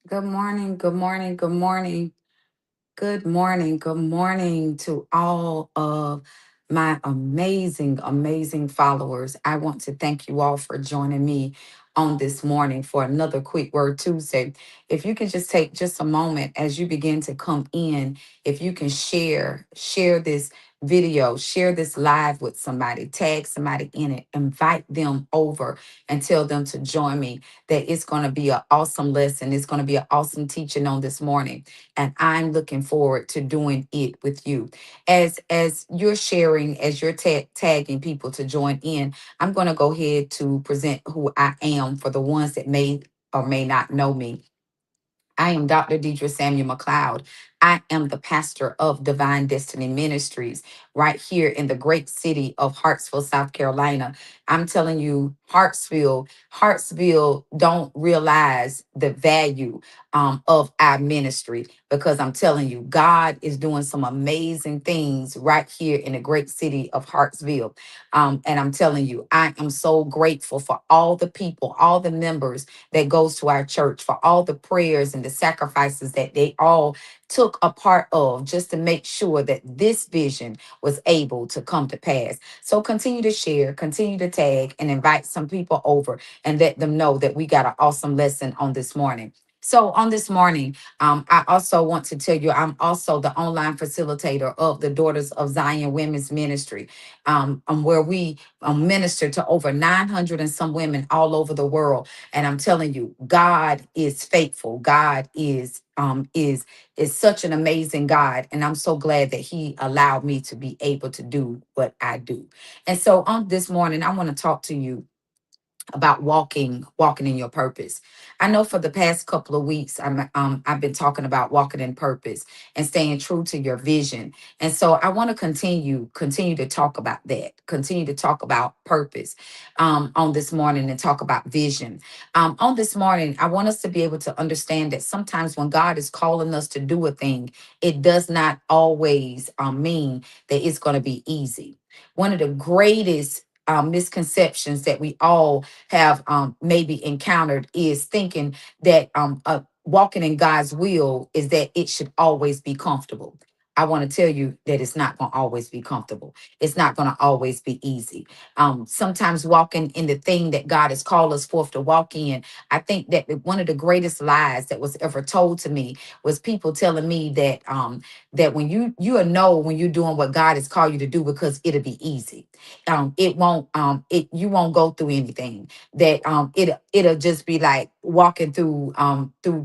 Good morning, good morning, good morning. Good morning. Good morning to all of my amazing, amazing followers. I want to thank you all for joining me on this morning for another Quick Word Tuesday. If you can just take just a moment as you begin to come in, if you can share this video, share this live with somebody, tag somebody in it, invite them over and tell them to join me, that it's going to be an awesome lesson. It's going to be an awesome teaching on this morning, and I'm looking forward to doing it with you. As you're sharing, as you're tagging people to join in, I'm going to go ahead to present who I am for the ones that may or may not know me. I am Dr. Deidre Samuel McLeod. I am the pastor of Divine Destiny Ministries right here in the great city of Hartsville, South Carolina. I'm telling you, Hartsville don't realize the value of our ministry, because I'm telling you, God is doing some amazing things right here in the great city of Hartsville. And I'm telling you, I am so grateful for all the people, all the members that goes to our church, for all the prayers and the sacrifices that they all took a part of just to make sure that this vision was able to come to pass. So continue to share, continue to tag, and invite some people over and let them know that we got an awesome lesson on this morning. So on this morning, I also want to tell you, I'm also the online facilitator of the Daughters of Zion Women's Ministry, where we minister to over 900 and some women all over the world. And I'm telling you, God is faithful. God is such an amazing God. And I'm so glad that He allowed me to be able to do what I do. And so on this morning, I want to talk to you about walking in your purpose. I know for the past couple of weeks I've been talking about walking in purpose and staying true to your vision. And so I want to continue to talk about that. Continue to talk about purpose on this morning, and talk about vision. On this morning, I want us to be able to understand that sometimes when God is calling us to do a thing, it does not always mean that it's going to be easy. One of the greatest misconceptions that we all have maybe encountered is thinking that walking in God's will is that it should always be comfortable. I want to tell you that it's not going to always be comfortable. It's not going to always be easy. Sometimes walking in the thing that God has called us forth to walk in, I think that one of the greatest lies that was ever told to me was people telling me that when you will know when you're doing what God has called you to do, because it'll be easy. It won't it you won't go through anything, that it'll just be like walking through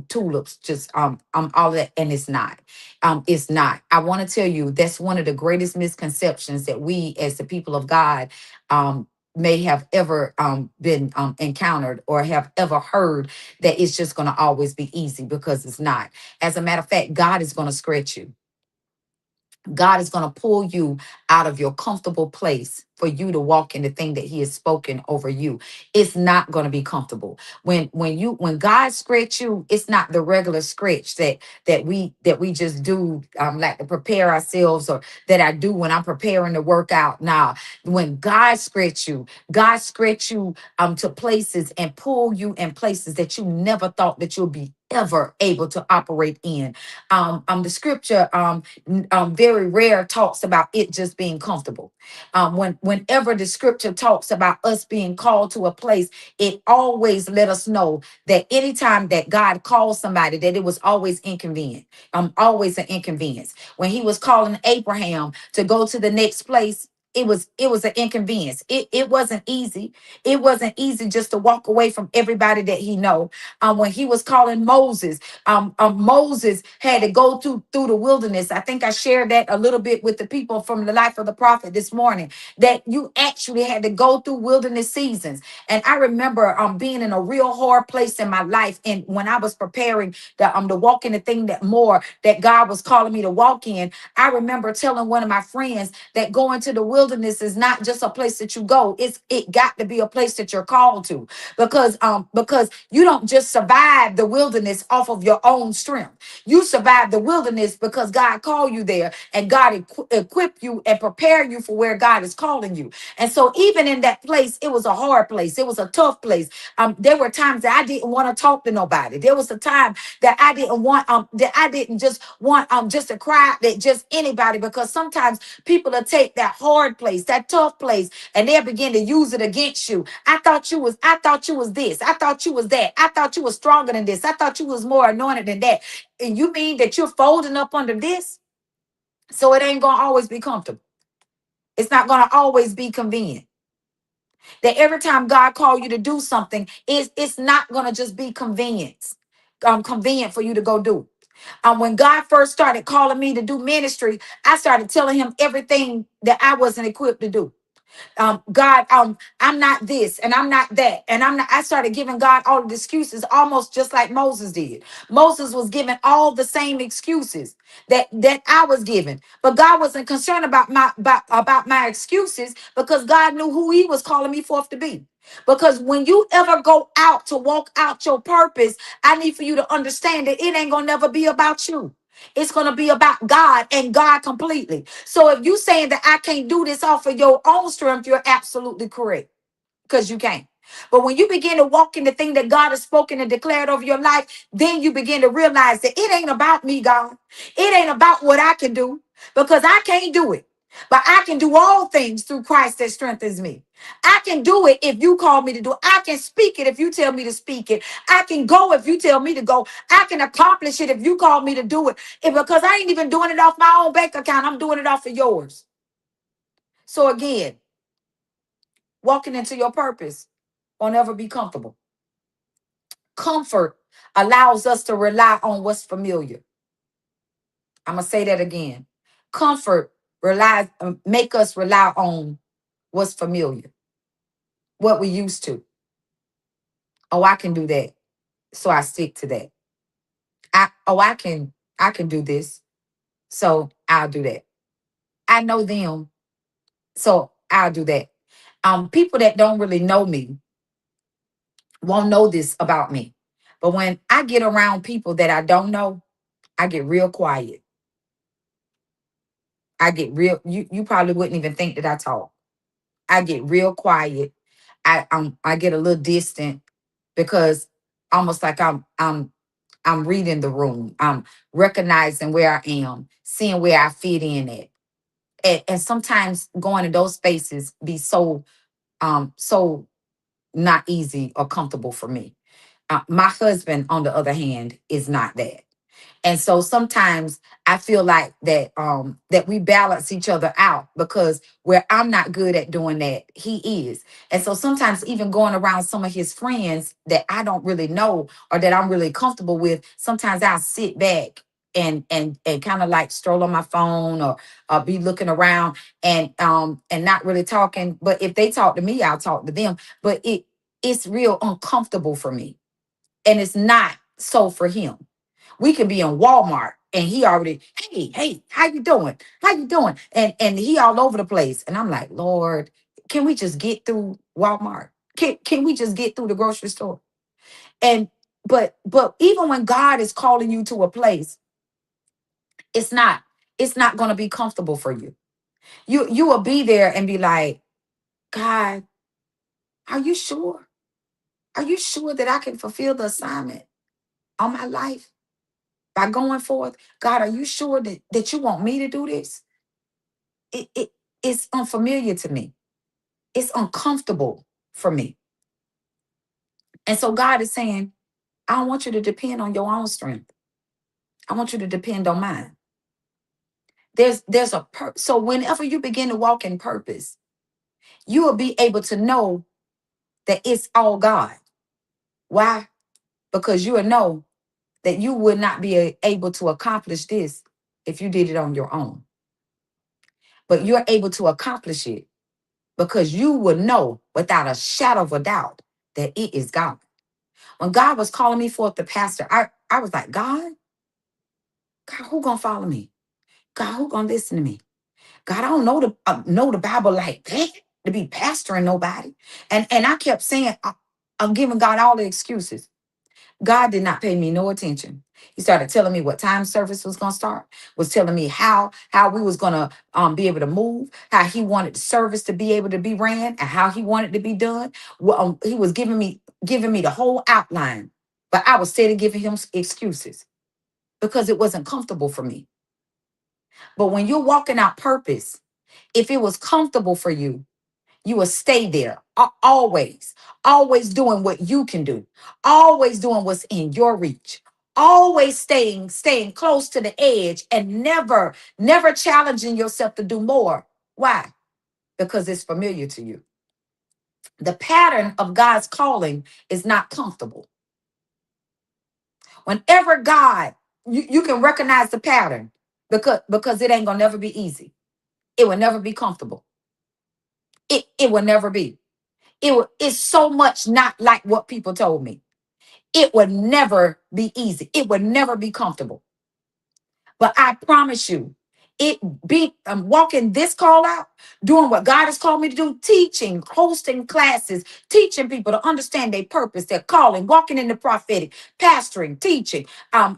tulips, just all that. And it's not. I want to tell you, that's one of the greatest misconceptions that we as the people of God may have ever been encountered or have ever heard, that it's just going to always be easy, because it's not. As a matter of fact, God is going to scratch you. God is going to pull you out of your comfortable place for you to walk in the thing that He has spoken over you. It's not going to be comfortable. When God scratch you, it's not the regular scratch that we just do, like to prepare ourselves, or that I do when I'm preparing to work out. Now, when God scratch you to places and pull you in places that you never thought that you'll be ever able to operate in. The scripture very rare talks about it just being comfortable. Whenever the scripture talks about us being called to a place, it always let us know that anytime that God calls somebody, that it was always inconvenient. Always an inconvenience. When He was calling Abraham to go to the next place, it was an inconvenience. It wasn't easy. It wasn't easy just to walk away from everybody that he know. When He was calling Moses, Moses had to go through the wilderness. I think I shared that a little bit with the people from the life of the prophet this morning, that you actually had to go through wilderness seasons. And I remember being in a real hard place in my life, and when I was preparing to walk in the thing that more that God was calling me to walk in, I remember telling one of my friends that going to the wilderness wilderness is not just a place that you go. It got to be a place that you're called to, because you don't just survive the wilderness off of your own strength. You survive the wilderness because God called you there, and God equip you and prepare you for where God is calling you. And so even in that place, it was a hard place. It was a tough place. There were times that I didn't want to talk to nobody. There was a time that I didn't just want just to cry at just anybody, because sometimes people will take that hard place, that tough place, and they'll begin to use it against you. I thought you was this. I thought you was that. I thought you was stronger than this. I thought you was more anointed than that. And you mean that you're folding up under this? So it ain't gonna always be comfortable. It's not gonna always be convenient. That every time God called you to do something, it's not gonna just be convenient for you to go do. When God first started calling me to do ministry, I started telling him everything that I wasn't equipped to do. God, I'm not this and I'm not that. And I started giving God all the excuses, almost just like Moses did. Moses was given all the same excuses that I was given. But God wasn't concerned about my excuses, because God knew who he was calling me forth to be. Because when you ever go out to walk out your purpose, I need for you to understand that it ain't gonna never be about you. It's going to be about God and God completely. So if you saying that I can't do this off of your own strength, you're absolutely correct, because you can't. But when you begin to walk in the thing that God has spoken and declared over your life, then you begin to realize that it ain't about me, God. It ain't about what I can do, because I can't do it. But I can do all things through Christ that strengthens me. I can do it if you call me to do it. I can speak it if you tell me to speak it. I can go if you tell me to go. I can accomplish it if you call me to do it. Because I ain't even doing it off my own bank account. I'm doing it off of yours. So again, walking into your purpose won't ever be comfortable. Comfort allows us to rely on what's familiar. I'm gonna say that again. Comfort make us rely on what's familiar, what we used to. Oh, I can do that, so I stick to that. I can do this, so I'll do that. I know them, so I'll do that. People that don't really know me won't know this about me, but when I get around people that I don't know, I get real quiet. I get real. You probably wouldn't even think that I talk. I get real quiet. I get a little distant, because almost like I'm reading the room. I'm recognizing where I am, seeing where I fit in at. And sometimes going to those spaces be so not easy or comfortable for me. My husband, on the other hand, is not that. And so sometimes I feel like that we balance each other out, because where I'm not good at doing that, he is. And so sometimes even going around some of his friends that I don't really know or that I'm really comfortable with, sometimes I'll sit back and kind of like stroll on my phone, or be looking around and not really talking. But if they talk to me, I'll talk to them. But it's real uncomfortable for me. And it's not so for him. We can be in Walmart and he already, hey, how you doing? How you doing? And he all over the place. And I'm like, Lord, can we just get through Walmart? Can we just get through the grocery store? And but even when God is calling you to a place, it's not it's not going to be comfortable for you. You will be there and be like, God, are you sure? Are you sure that I can fulfill the assignment on my life by going forth? God, are you sure that you want me to do this? It's unfamiliar to me. It's uncomfortable for me. And so God is saying, I don't want you to depend on your own strength. I want you to depend on mine. So whenever you begin to walk in purpose, you will be able to know that it's all God. Why? Because you will know that you would not be able to accomplish this if you did it on your own. But you're able to accomplish it because you will know without a shadow of a doubt that it is God. When God was calling me forth to pastor, I was like, God, who gonna follow me? God, who gonna listen to me? God, I don't know the Bible like that to be pastoring nobody. And I kept saying, I'm giving God all the excuses. God did not pay me no attention. He started telling me what time service was going to start, was telling me how we was going to be able to move, how he wanted the service to be able to be ran, and how he wanted to be done. Well, he was giving me the whole outline, but I was steady giving him excuses because it wasn't comfortable for me. But when you're walking out purpose, if it was comfortable for you, you will stay there always doing what you can do, always doing what's in your reach, always staying close to the edge and never challenging yourself to do more. Why? Because it's familiar to you. The pattern of God's calling is not comfortable. Whenever God, you can recognize the pattern because it ain't gonna never be easy. It will never be comfortable. It will never be. It's so much not like what people told me. It would never be easy. It would never be comfortable. But I promise you, it be I'm walking this call out, doing what God has called me to do, teaching, hosting classes, teaching people to understand their purpose, their calling, walking in the prophetic, pastoring, teaching,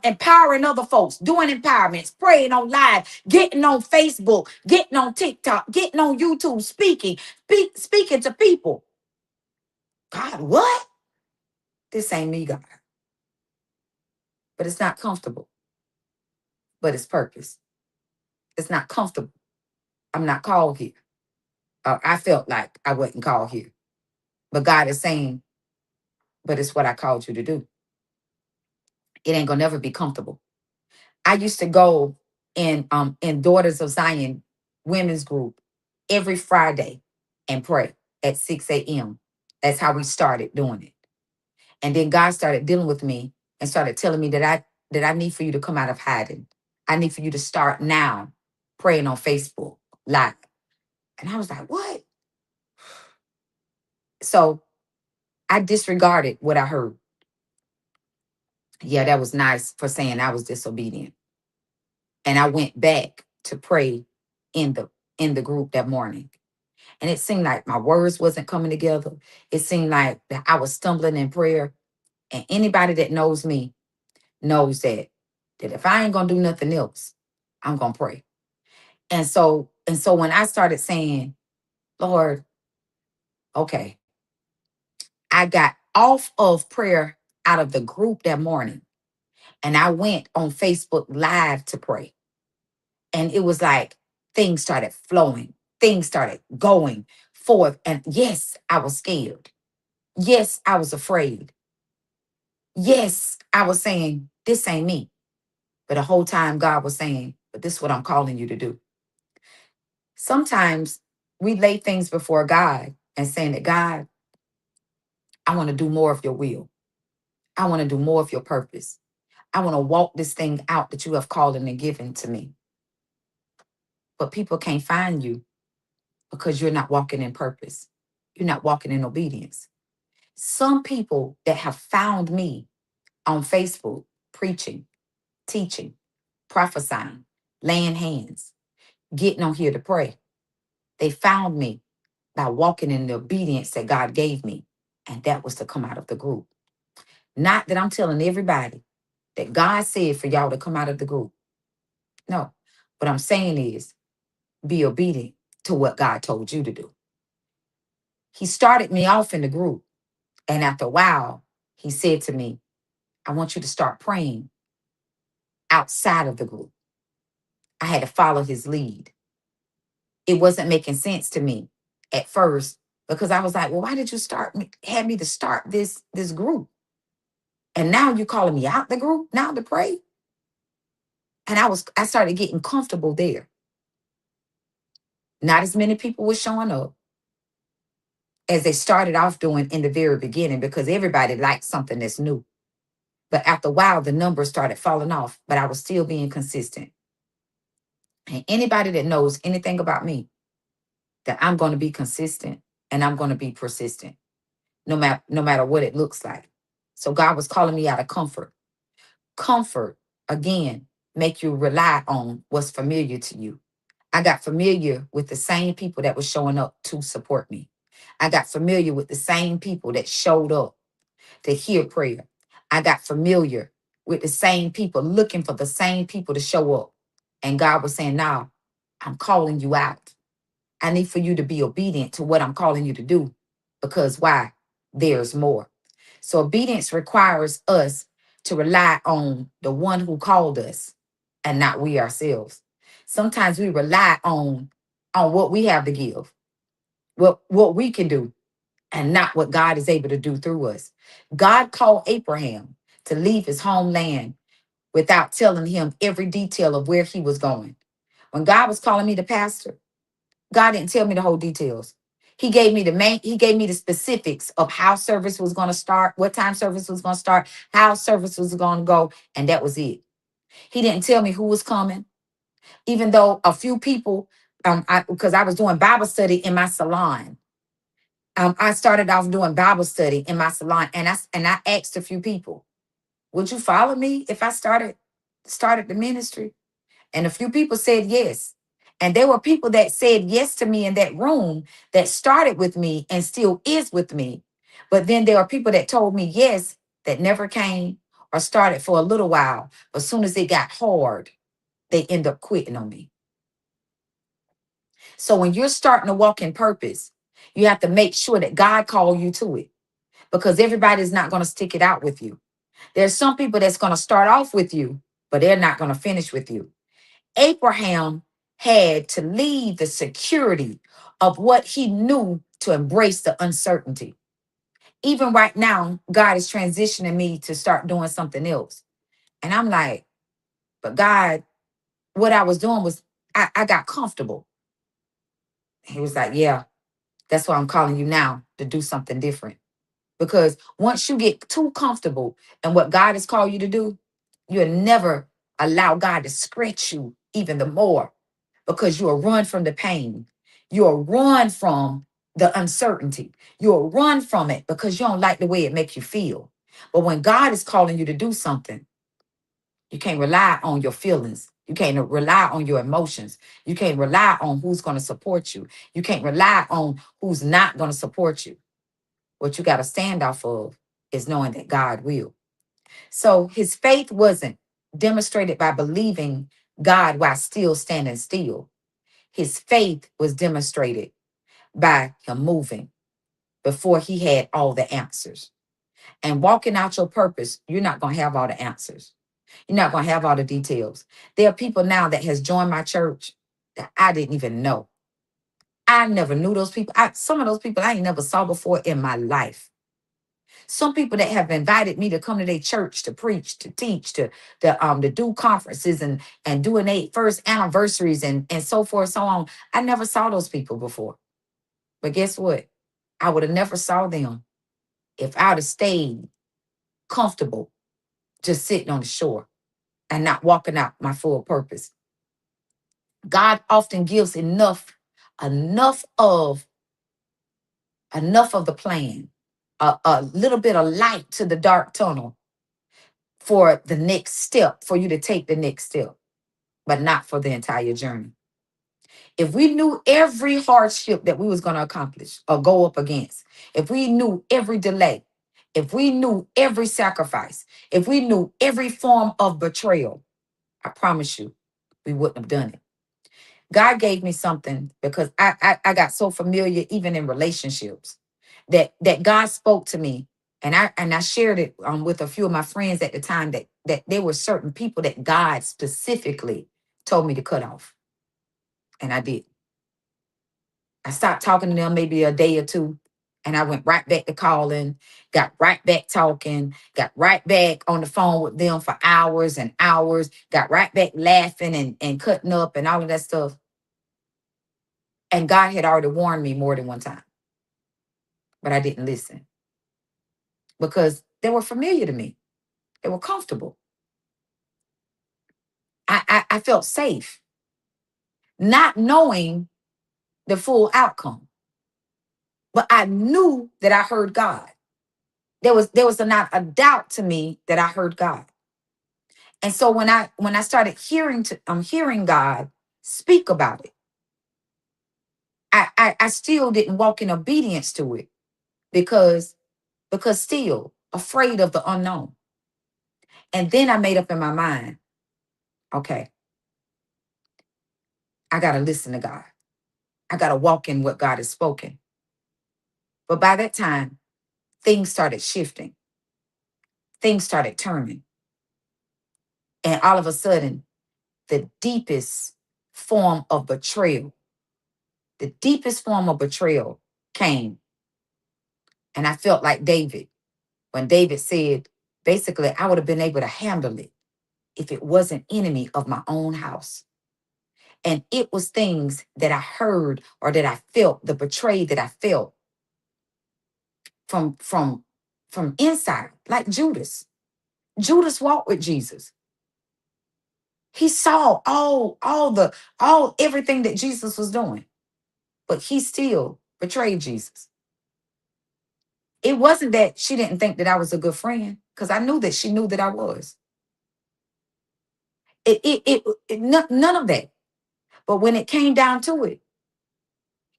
empowering other folks, doing empowerments, praying on live, getting on Facebook, getting on TikTok, getting on YouTube, speaking to people. God, what? This ain't me, God. But it's not comfortable, but it's purpose. It's not comfortable. I'm not called here. I felt like I wasn't called here. But God is saying, but it's what I called you to do. It ain't gonna never be comfortable. I used to go in Daughters of Zion women's group every Friday and pray at 6 a.m. That's how we started doing it. And then God started dealing with me and started telling me that I need for you to come out of hiding. I need for you to start now praying on Facebook Live. And I was like, what? So I disregarded what I heard. Yeah, that was nice for saying I was disobedient. And I went back to pray in the group that morning. And it seemed like my words wasn't coming together. It seemed like that I was stumbling in prayer. And anybody that knows me knows that if I ain't gonna do nothing else, I'm gonna pray. And so when I started saying, Lord, okay, I got off of prayer out of the group that morning and I went on Facebook Live to pray. And it was like things started flowing, things started going forth. And yes, I was scared. Yes, I was afraid. Yes, I was saying, this ain't me. But the whole time God was saying, but this is what I'm calling you to do. Sometimes we lay things before God and saying that God, I want to do more of your will. I want to do more of your purpose. I want to walk this thing out that you have called and given to me. But people can't find you because you're not walking in purpose. You're not walking in obedience. Some people that have found me on Facebook preaching, teaching, prophesying, laying hands, getting on here to pray, they found me by walking in the obedience that God gave me. And that was to come out of the group. Not that I'm telling everybody that God said for y'all to come out of the group. No. What I'm saying is be obedient to what God told you to do. He started me off in the group. And after a while, he said to me, I want you to start praying outside of the group. I had to follow his lead. It wasn't making sense to me at first because I was like, well, why did you have me to start this group? And now you're calling me out the group now to pray? And I started getting comfortable there. Not as many people were showing up as they started off doing in the very beginning because everybody liked something that's new. But after a while, the numbers started falling off, but I was still being consistent. And anybody that knows anything about me, that I'm going to be consistent and I'm going to be persistent, no matter what it looks like. So God was calling me out of comfort. Comfort, again, make you rely on what's familiar to you. I got familiar with the same people that were showing up to support me. I got familiar with the same people that showed up to hear prayer. I got familiar with the same people, looking for the same people to show up. And God was saying, now I'm calling you out. I need for you to be obedient to what I'm calling you to do. Because why? There's more. So obedience requires us to rely on the one who called us and not we ourselves. Sometimes we rely on what we have to give, what we can do, and not what God is able to do through us. God called Abraham to leave his homeland without telling him every detail of where he was going. When God was calling me to pastor, God didn't tell me the whole details. He gave me the specifics of how service was going to start, what time service was going to start, how service was going to go, and that was it. He didn't tell me who was coming, even though a few people, because I was doing Bible study in my salon. I started off doing Bible study in my salon, and I asked a few people, "Would you follow me if I started the ministry?" And a few people said yes. And there were people that said yes to me in that room that started with me and still is with me. But then there are people that told me yes that never came or started for a little while. But as soon as it got hard, they end up quitting on me. So when you're starting to walk in purpose, you have to make sure that God called you to it, because everybody's not going to stick it out with you. There's some people that's going to start off with you, but they're not going to finish with you. Abraham had to leave the security of what he knew to embrace the uncertainty. Even right now, God is transitioning me to start doing something else. And I'm like, but God, what I was doing was I got comfortable. He was like, yeah, that's why I'm calling you now to do something different. Because once you get too comfortable in what God has called you to do, you'll never allow God to stretch you even the more, because you'll run from the pain. You'll run from the uncertainty. You'll run from it because you don't like the way it makes you feel. But when God is calling you to do something, you can't rely on your feelings. You can't rely on your emotions. You can't rely on who's going to support you. You can't rely on who's not going to support you. What you got to stand off of is knowing that God will. So his faith wasn't demonstrated by believing God while still standing still. His faith was demonstrated by him moving before he had all the answers. And walking out your purpose, you're not going to have all the answers. You're not going to have all the details. There are people now that has joined my church that I didn't even know. I never knew those people. Some of those people I ain't never saw before in my life. Some people that have invited me to come to their church to preach, to teach, to do conferences and doing their first anniversaries and so forth, so on. I never saw those people before. But guess what? I would have never saw them if I'd have stayed comfortable just sitting on the shore and not walking out my full purpose. God often gives enough of enough of the plan, a little bit of light to the dark tunnel for the next step, for you to take the next step, but not for the entire journey. If we knew every hardship that we was going to accomplish or go up against, if we knew every delay, if we knew every sacrifice, if we knew every form of betrayal, I promise you, we wouldn't have done it. God gave me something because I got so familiar even in relationships that God spoke to me, and I shared it with a few of my friends at the time, that there were certain people that God specifically told me to cut off, and I did. I stopped talking to them maybe a day or two, and I went right back to calling, got right back talking, got right back on the phone with them for hours and hours, got right back laughing and cutting up and all of that stuff. And God had already warned me more than one time, but I didn't listen because they were familiar to me. They were comfortable. I felt safe, not knowing the full outcome, but I knew that I heard God. There was not a doubt to me that I heard God. And so when I started hearing God speak about it, I still didn't walk in obedience to it because still afraid of the unknown. And then I made up in my mind, okay, I got to listen to God. I got to walk in what God has spoken. But by that time, things started shifting, things started turning. And all of a sudden, the deepest form of betrayal, the deepest form of betrayal came. And I felt like David when David said, basically, I would have been able to handle it if it wasn't enemy of my own house. And it was things that I heard or that I felt, the betrayal that I felt from inside, like Judas. Judas walked with Jesus. He saw all everything that Jesus was doing, but he still betrayed Jesus. It wasn't that she didn't think that I was a good friend, because I knew that she knew that I was. None of that. But when it came down to it,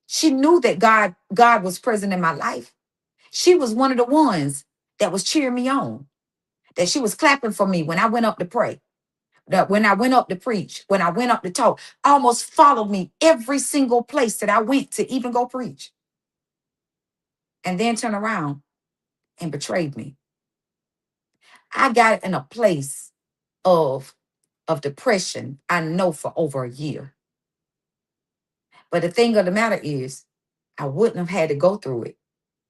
she knew that God was present in my life. She was one of the ones that was cheering me on, that she was clapping for me when I went up to pray, that when I went up to preach, when I went up to talk, almost followed me every single place that I went to even go preach, and then turn around and betrayed me. I got in a place of depression, I know, for over a year. But the thing of the matter is, I wouldn't have had to go through it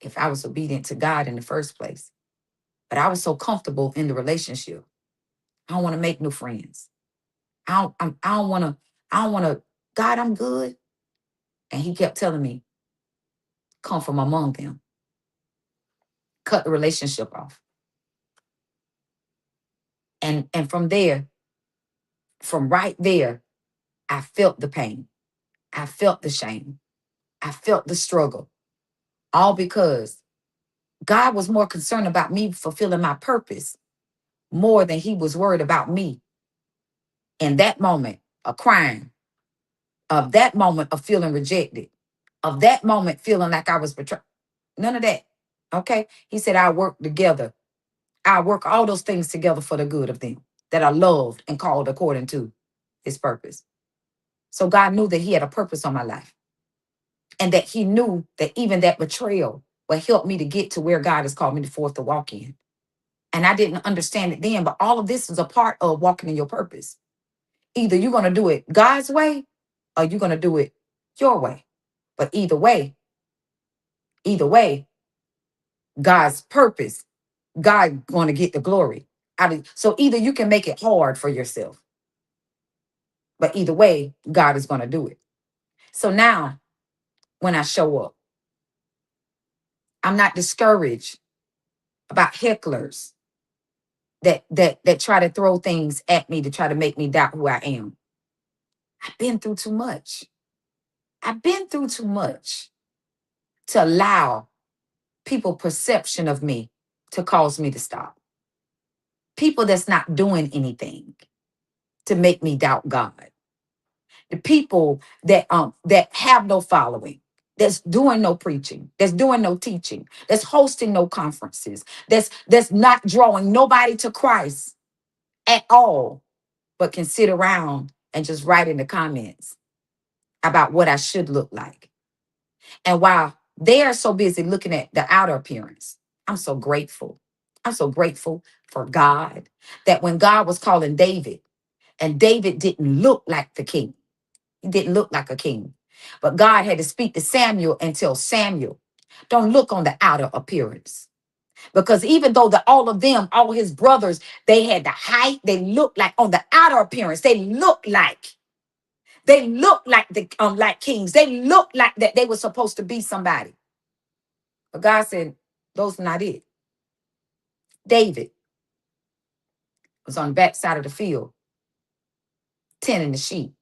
if I was obedient to God in the first place. But I was so comfortable in the relationship. I don't want to make new friends. I don't want to, God, I'm good. And he kept telling me, come from among them, cut the relationship off. And from there, from right there, I felt the pain. I felt the shame. I felt the struggle, all because God was more concerned about me fulfilling my purpose more than he was worried about me in that moment of crying, of that moment of feeling rejected, of that moment feeling like I was betrayed. None of that. Okay. He said, I work together. I work all those things together for the good of them that are loved and called according to his purpose. So God knew that he had a purpose on my life, and that he knew that even that betrayal will help me to get to where God has called me to forth to walk in. And I didn't understand it then, but all of this is a part of walking in your purpose. Either you're going to do it God's way or you're going to do it your way. But either way, God's purpose, God going to get the glory out of. So either you can make it hard for yourself, but either way, God is going to do it. So now when I show up, I'm not discouraged about hecklers that try to throw things at me to try to make me doubt who I am. I've been through too much. I've been through too much to allow people perception of me to cause me to stop. People that's not doing anything to make me doubt God. The people that have no following, that's doing no preaching, that's doing no teaching, that's hosting no conferences, that's not drawing nobody to Christ at all, but can sit around and just write in the comments about what I should look like. And while they are so busy looking at the outer appearance, I'm so grateful. I'm so grateful for God that when God was calling David, and David didn't look like the king, he didn't look like a king, but God had to speak to Samuel and tell Samuel, don't look on the outer appearance. Because even though all of them, all his brothers, they had the height, they looked like on the outer appearance, they looked like the like kings. They looked like that they were supposed to be somebody. But God said, those are not it. David was on the back side of the field, tending the sheep.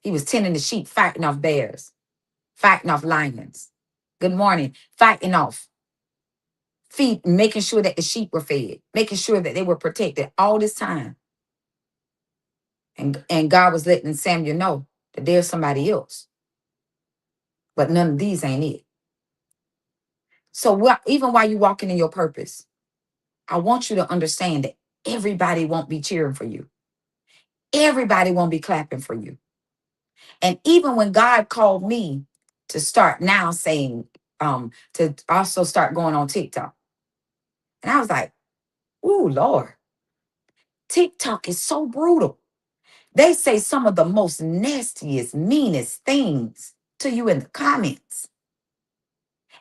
He was tending the sheep, fighting off bears, fighting off lions. Good morning. Fighting off, feed, making sure that the sheep were fed, making sure that they were protected all this time. And God was letting Samuel know, that there's somebody else, but none of these ain't it. So even while you're walking in your purpose, I want you to understand that everybody won't be cheering for you. Everybody won't be clapping for you. And even when God called me to start now saying, to also start going on TikTok, and I was like, ooh, Lord, TikTok is so brutal. They say some of the most nastiest, meanest things to you in the comments.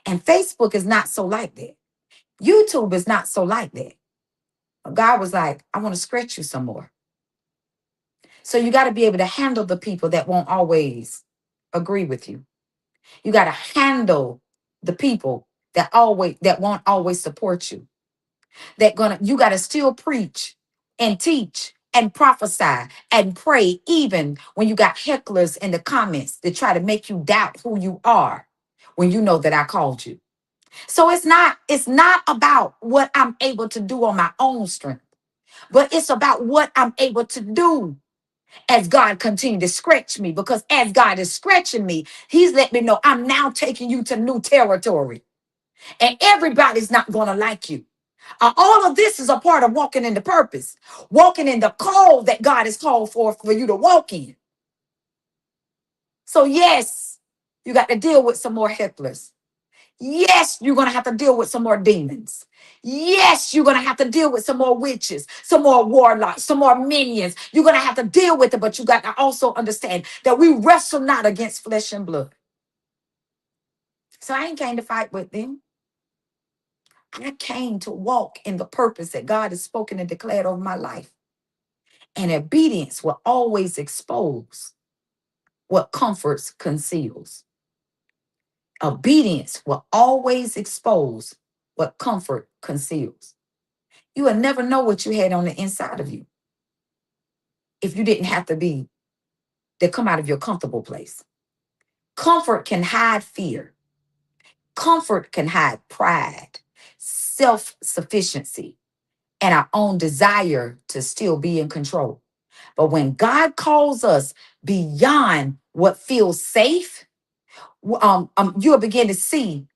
And Facebook is not so like that. YouTube is not so like that. But God was like, I want to scratch you some more. So you got to be able to handle the people that won't always agree with you. You got to handle the people that won't always support you. You got to still preach and teach and prophesy and pray, even when you got hecklers in the comments that try to make you doubt who you are when you know that I called you. So it's not about what I'm able to do on my own strength, but it's about what I'm able to do as God continues to stretch me. Because as God is stretching me, He's letting me know I'm now taking you to new territory. And everybody's not going to like you. All of this is a part of walking in the purpose, walking in the call that God has called for you to walk in. So, yes, you got to deal with some more hecklers. Yes, you're going to have to deal with some more demons. Yes, you're going to have to deal with some more witches, some more warlocks, some more minions. You're going to have to deal with it, but you got to also understand that we wrestle not against flesh and blood. So I ain't came to fight with them. I came to walk in the purpose that God has spoken and declared over my life. And obedience will always expose what comforts conceals. Obedience will always expose what comfort conceals. You will never know what you had on the inside of you if you didn't have to come out of your comfortable place. Comfort can hide fear. Comfort can hide pride, self-sufficiency, and our own desire to still be in control. But when God calls us beyond what feels safe, you'll begin to see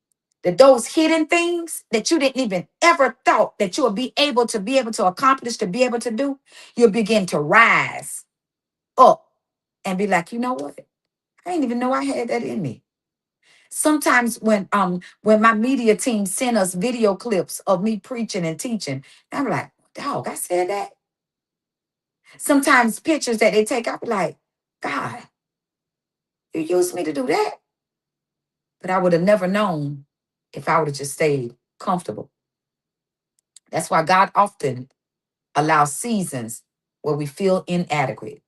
that those hidden things that you didn't even ever thought that you'll be able to accomplish, to be able to do, you'll begin to rise up and be like, you know what? I didn't even know I had that in me. Sometimes when my media team send us video clips of me preaching and teaching, I'm like, dog, I said that. Sometimes pictures that they take, I'll be like, God, you used me to do that. But I would have never known if I would have just stayed comfortable. That's why God often allows seasons where we feel inadequate.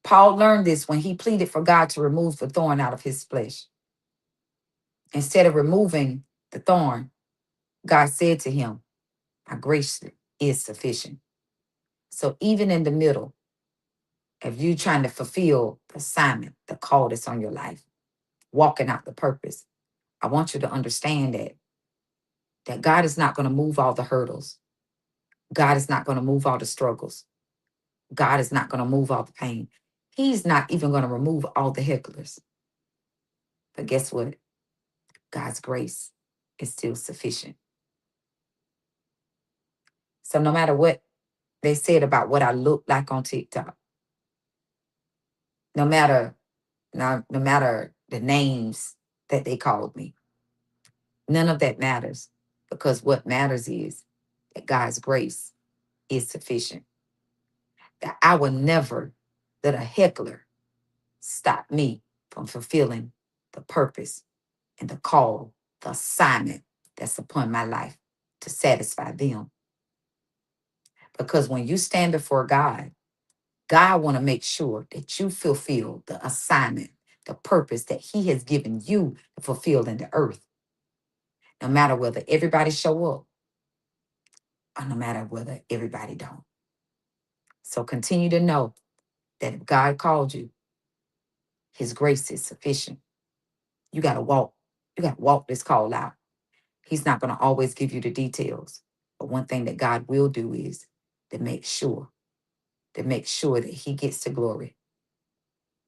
Paul learned this when he pleaded for God to remove the thorn out of his flesh. Instead of removing the thorn, God said to him, my grace is sufficient. So even in the middle of you trying to fulfill the assignment, the call that's on your life, walking out the purpose, I want you to understand that God is not going to move all the hurdles. God is not going to move all the struggles. God is not going to move all the pain. He's not even going to remove all the hecklers. But guess what? God's grace is still sufficient. So no matter what they said about what I look like on TikTok, no matter no matter the names that they called me, none of that matters, because what matters is that God's grace is sufficient. That I will never let a heckler stop me from fulfilling the purpose and the call, the assignment that's upon my life to satisfy them. Because when you stand before God, God want to make sure that you fulfill the assignment, the purpose that He has given you to fulfill in the earth, no matter whether everybody show up or no matter whether everybody don't. So continue to know that if God called you, His grace is sufficient. You got to walk. You got to walk this call out. He's not going to always give you the details. But one thing that God will do is to make sure that He gets the glory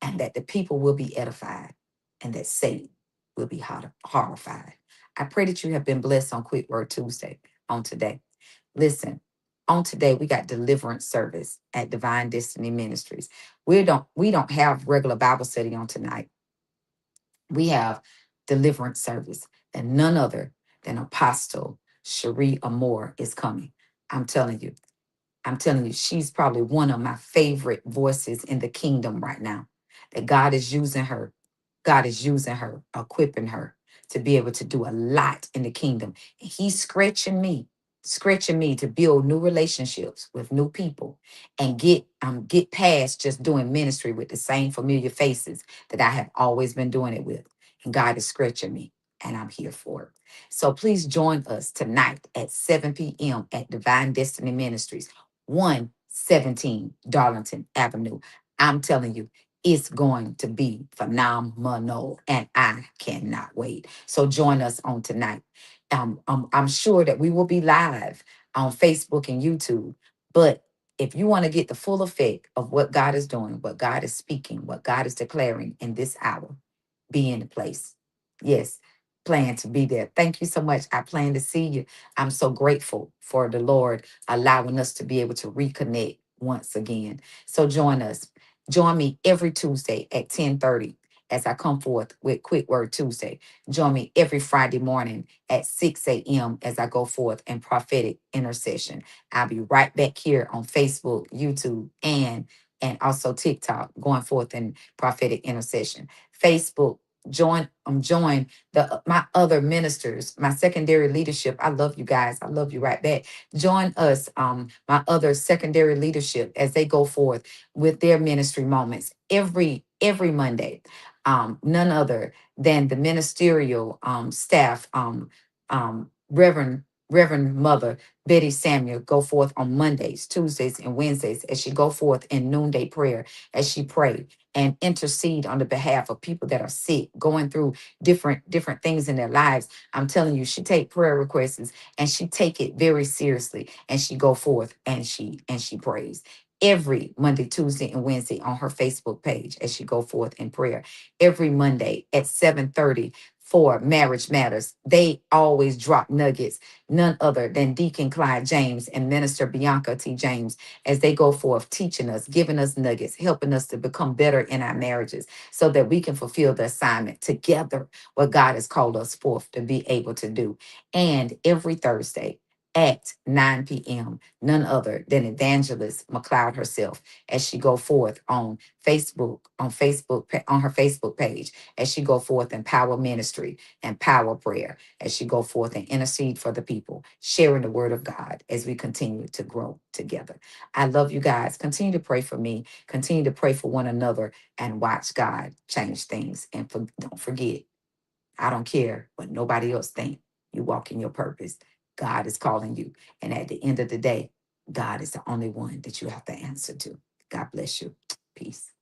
and that the people will be edified, and that Satan will be horrified. I pray that you have been blessed on Quick Word Tuesday on today. Listen, on today we got deliverance service at Divine Destiny Ministries. We don't have regular Bible study on tonight. We have deliverance service, and none other than Apostle Cherie Amore is coming. I'm telling you. I'm telling you, she's probably one of my favorite voices in the kingdom right now. That God is using her. God is using her, equipping her to be able to do a lot in the kingdom. And He's stretching me to build new relationships with new people and get past just doing ministry with the same familiar faces that I have always been doing it with. And God is stretching me, and I'm here for it. So please join us tonight at 7 p.m. at Divine Destiny Ministries. 117 Darlington Avenue. I'm telling you, it's going to be phenomenal, and I cannot wait. So join us on tonight. I'm sure that we will be live on Facebook and YouTube, but if you want to get the full effect of what God is doing, what God is speaking, what God is declaring in this hour, be in the place. Yes, plan to be there. Thank you so much. I plan to see you. I'm so grateful for the Lord allowing us to be able to reconnect once again. So join us. Join me every Tuesday at 10:30 as I come forth with Quick Word Tuesday. Join me every Friday morning at 6 a.m. as I go forth in prophetic intercession. I'll be right back here on Facebook, YouTube, and also TikTok, going forth in prophetic intercession. Facebook, join my other ministers, my secondary leadership. I love you guys. I love you right back. Join us, my other secondary leadership, as they go forth with their ministry moments every Monday. None other than the ministerial staff, Reverend Mother Betty Samuel, go forth on Mondays, Tuesdays, and Wednesdays as she go forth in noonday prayer, as she pray and intercede on the behalf of people that are sick, going through different things in their lives. I'm telling you, she take prayer requests and she take it very seriously, and she go forth and she prays every Monday, Tuesday, and Wednesday on her Facebook page as she go forth in prayer. Every Monday at 7:30 for Marriage Matters. They always drop nuggets, none other than Deacon Clyde James and Minister Bianca T. James, as they go forth teaching us, giving us nuggets, helping us to become better in our marriages so that we can fulfill the assignment together, what God has called us forth to be able to do. And every Thursday at 9 p.m., none other than Evangelist McLeod herself, as she go forth on on her Facebook page, as she go forth in power ministry and power prayer, as she go forth and intercede for the people, sharing the word of God as we continue to grow together. I love you guys. Continue to pray for me. Continue to pray for one another and watch God change things. And don't forget, I don't care what nobody else think. You walk in your purpose. God is calling you. And at the end of the day, God is the only one that you have to answer to. God bless you. Peace.